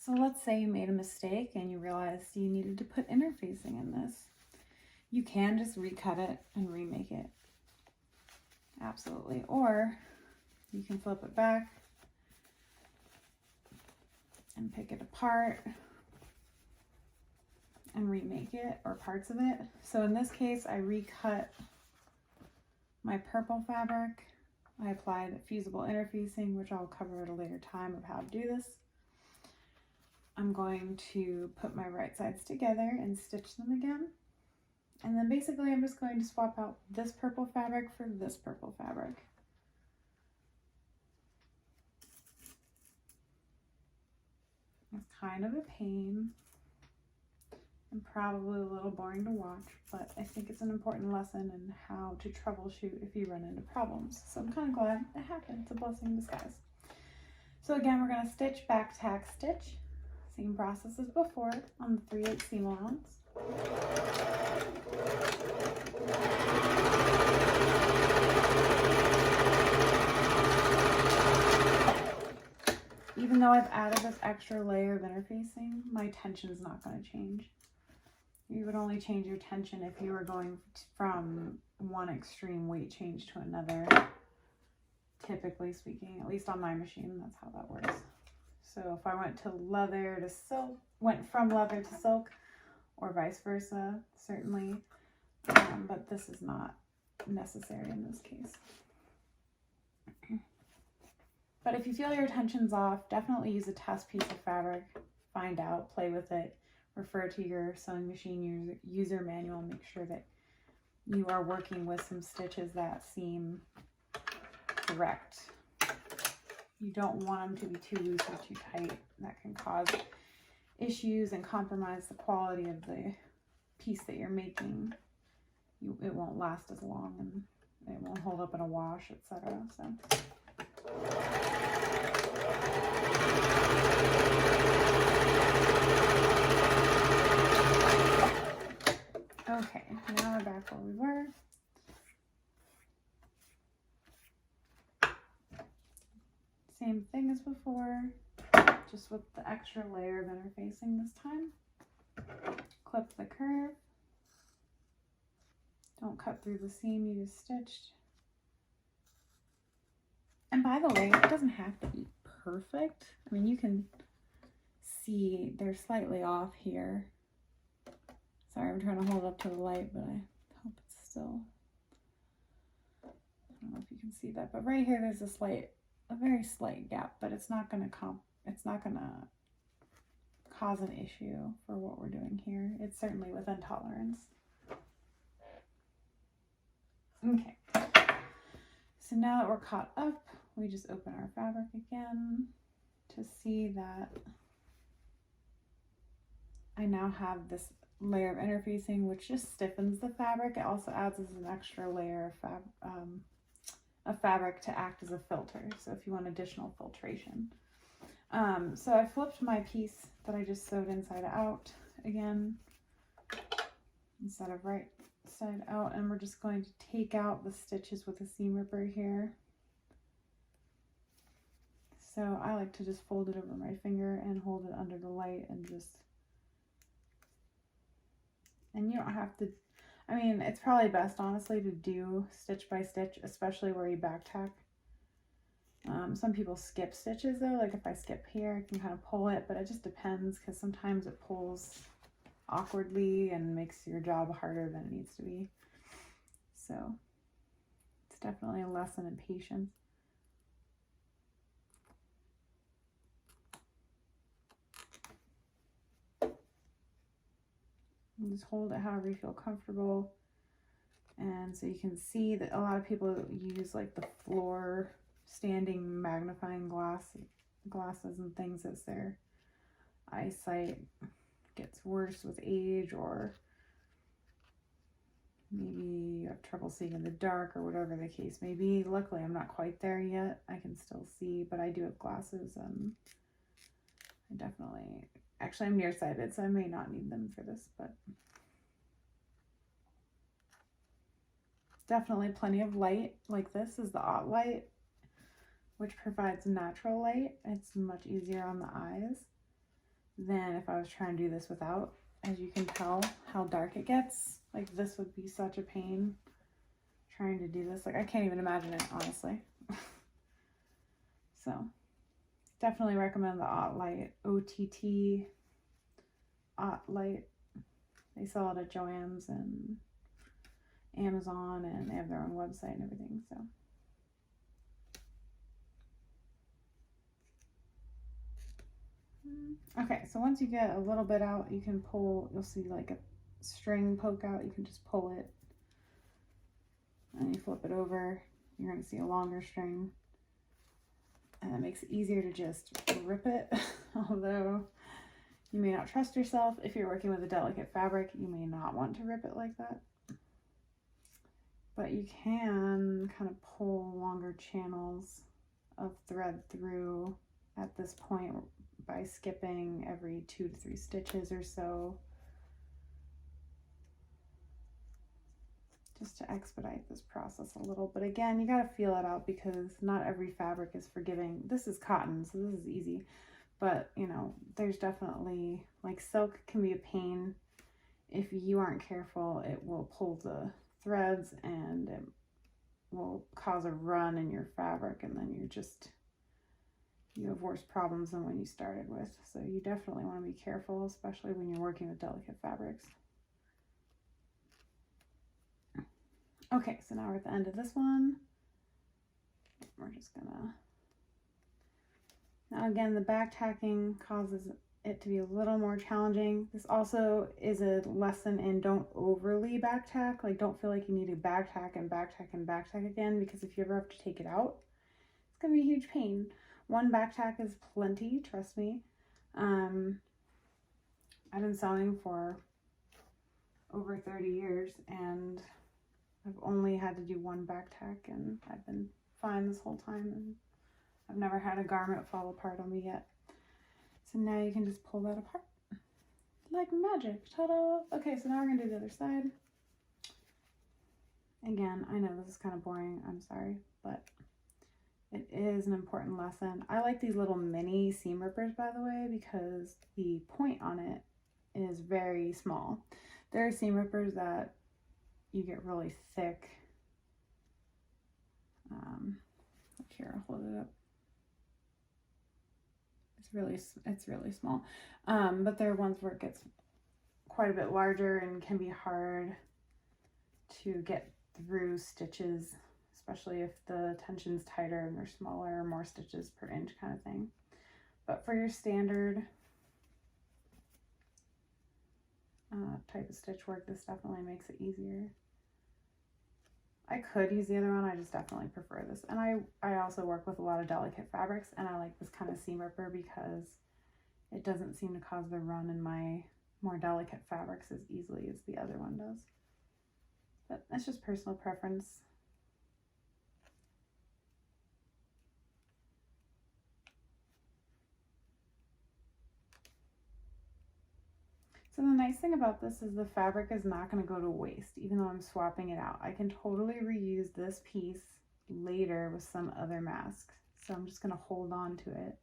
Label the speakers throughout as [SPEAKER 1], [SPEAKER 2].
[SPEAKER 1] So let's say you made a mistake and you realized you needed to put interfacing in this. You can just recut it and remake it. Absolutely. Or you can flip it back and pick it apart and remake it, or parts of it. So in this case, I recut my purple fabric. I applied fusible interfacing, which I'll cover at a later time of how to do this. I'm going to put my right sides together and stitch them again. And then basically I'm just going to swap out this purple fabric for this purple fabric. It's kind of a pain and probably a little boring to watch, but I think it's an important lesson in how to troubleshoot if you run into problems. So I'm kind of glad it happened. It's a blessing in disguise. So again, we're going to stitch, back tack, stitch. Same process as before on the 3/8 seam allowance. Even though I've added this extra layer of interfacing, my tension is not going to change. You would only change your tension if you were going from one extreme weight change to another, typically speaking, at least on my machine, that's how that works. So if I went to leather to silk, went from leather to silk, or vice versa, certainly, but this is not necessary in this case. But if you feel your tension's off, definitely use a test piece of fabric, find out, play with it, refer to your sewing machine user manual, make sure that you are working with some stitches that seem correct. You don't want them to be too loose or too tight. That can cause issues and compromise the quality of the piece that you're making. It won't last as long and it won't hold up in a wash, etc. So. Okay, now we're back where we were. Same thing as before, just with the extra layer of interfacing this time. Clip the curve. Don't cut through the seam you just stitched. And by the way, it doesn't have to be perfect. I mean, you can see they're slightly off here. Sorry, I'm trying to hold up to the light, but I hope it's still, I don't know if you can see that, but right here there's a very slight gap, but it's not gonna cause an issue for what we're doing here. It's certainly within tolerance. Okay, so now that we're caught up, we just open our fabric again to see that I now have this layer of interfacing, which just stiffens the fabric. It also adds as an extra layer of fabric to act as a filter, so if you want additional filtration. So I flipped my piece that I just sewed inside out again, instead of right side out, and we're just going to take out the stitches with a seam ripper here. So I like to just fold it over my finger and hold it under the light and just, and you don't have to, I mean, it's probably best honestly to do stitch by stitch, especially where you back tack. Some people skip stitches though, like if I skip here I can kind of pull it, but it just depends because sometimes it pulls awkwardly and makes your job harder than it needs to be. So it's definitely a lesson in patience. And just hold it however you feel comfortable. And so you can see that a lot of people use like the floor standing magnifying glasses and things as their eyesight gets worse with age, or maybe you have trouble seeing in the dark or whatever the case may be. Luckily I'm not quite there yet. I can still see, but I do have glasses and I definitely, actually I'm nearsighted, so I may not need them for this, but definitely plenty of light. Like this is the Ott Lite, which provides natural light. It's much easier on the eyes. than if I was trying to do this without. As you can tell how dark it gets. Like this would be such a pain trying to do this. Like I can't even imagine it, honestly. So definitely recommend the Ott Lite, OTT, Ott Lite. They sell it at Joann's and Amazon, and they have their own website and everything. So okay, so once you get a little bit out, you can pull, you'll see like a string poke out. You can just pull it and you flip it over. You're going to see a longer string, and it makes it easier to just rip it. Although you may not trust yourself. If you're working with a delicate fabric, you may not want to rip it like that. But you can kind of pull longer channels of thread through at this point by skipping every 2 to 3 stitches or so, just to expedite this process a little. But again, you got to feel it out because not every fabric is forgiving. This is cotton, so this is easy, but you know, there's definitely, like silk can be a pain. If you aren't careful, it will pull the threads and it will cause a run in your fabric, and then you have worse problems than when you started with. So you definitely want to be careful, especially when you're working with delicate fabrics. Okay, so now we're at the end of this one. We're just gonna, now again, the back tacking causes it to be a little more challenging. This also is a lesson in don't overly back tack. Like don't feel like you need to back tack and back tack and back tack again, because if you ever have to take it out, it's gonna be a huge pain. One back tack is plenty, trust me. I've been sewing for over 30 years and I've only had to do one back tack, and I've been fine this whole time, and I've never had a garment fall apart on me yet. So now you can just pull that apart like magic. Ta-da! Okay, so now we're gonna do the other side. Again, I know this is kind of boring, I'm sorry, but it is an important lesson. I like these little mini seam rippers, by the way, because the point on it is very small. There are seam rippers that you get really thick. Here, I'll hold it up. It's really small. But there are ones where it gets quite a bit larger and can be hard to get through stitches, especially if the tension's tighter and they're smaller, more stitches per inch kind of thing. But for your standard type of stitch work, this definitely makes it easier. I could use the other one, I just definitely prefer this. And I also work with a lot of delicate fabrics, and I like this kind of seam ripper because it doesn't seem to cause the run in my more delicate fabrics as easily as the other one does. But that's just personal preference. So the nice thing about this is the fabric is not going to go to waste, even though I'm swapping it out. I can totally reuse this piece later with some other mask. So I'm just going to hold on to it.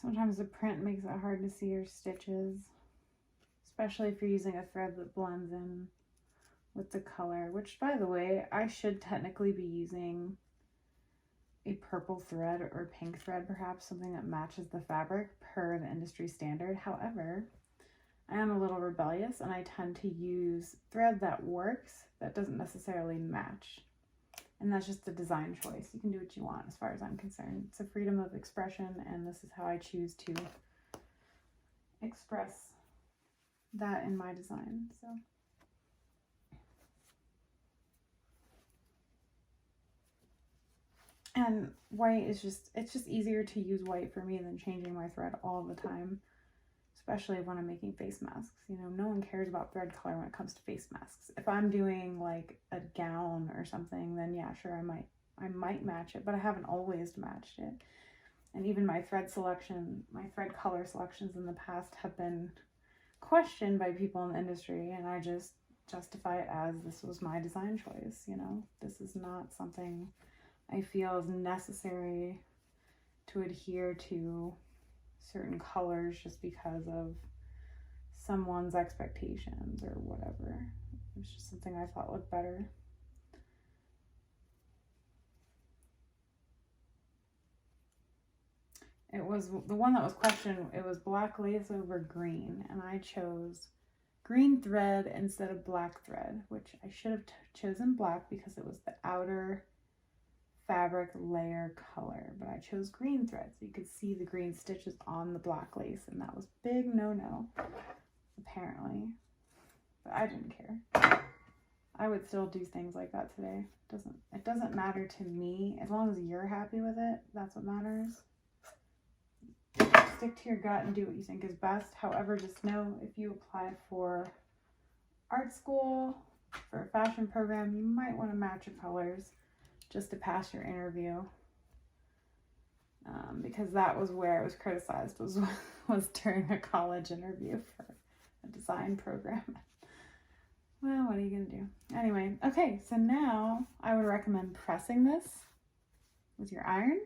[SPEAKER 1] Sometimes the print makes it hard to see your stitches, especially if you're using a thread that blends in with the color, which, by the way, I should technically be using a purple thread or pink thread, perhaps something that matches the fabric per the industry standard. However, I am a little rebellious and I tend to use thread that works that doesn't necessarily match. And that's just a design choice. You can do what you want as far as I'm concerned. It's a freedom of expression, and this is how I choose to express that in my design. So and white is just, it's just easier to use white for me than changing my thread all the time, especially when I'm making face masks. You know, no one cares about thread color when it comes to face masks. If I'm doing like a gown or something, then yeah, sure, I might match it, but I haven't always matched it. And even my thread selection, my thread color selections in the past have been questioned by people in the industry, and I just justify it as this was my design choice. You know, this is not something I feel is necessary to adhere to certain colors just because of someone's expectations or whatever. It's just something I thought looked better. It was the one that was questioned, it was black lace over green, and I chose green thread instead of black thread, which I should have chosen black because it was the outer fabric layer color, but I chose green thread so you could see the green stitches on the black lace, and that was big no-no apparently, but I didn't care. I would still do things like that today. It doesn't matter to me as long as you're happy with it. That's what matters. Stick to your gut and do what you think is best. However, just know if you apply for art school, for a fashion program, you might want to match your colors just to pass your interview, because that was where it was criticized, was during a college interview for a design program. Well, what are you gonna do? Anyway, okay, so now I would recommend pressing this with your iron,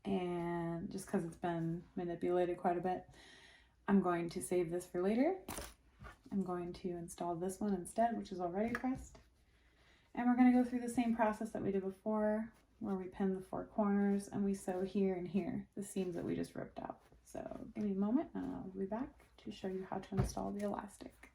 [SPEAKER 1] and just because it's been manipulated quite a bit, I'm going to save this for later. I'm going to install this one instead, which is already pressed. And we're going to go through the same process that we did before, where we pin the 4 corners and we sew here and here, the seams that we just ripped out. So give me a moment and I'll be back to show you how to install the elastic.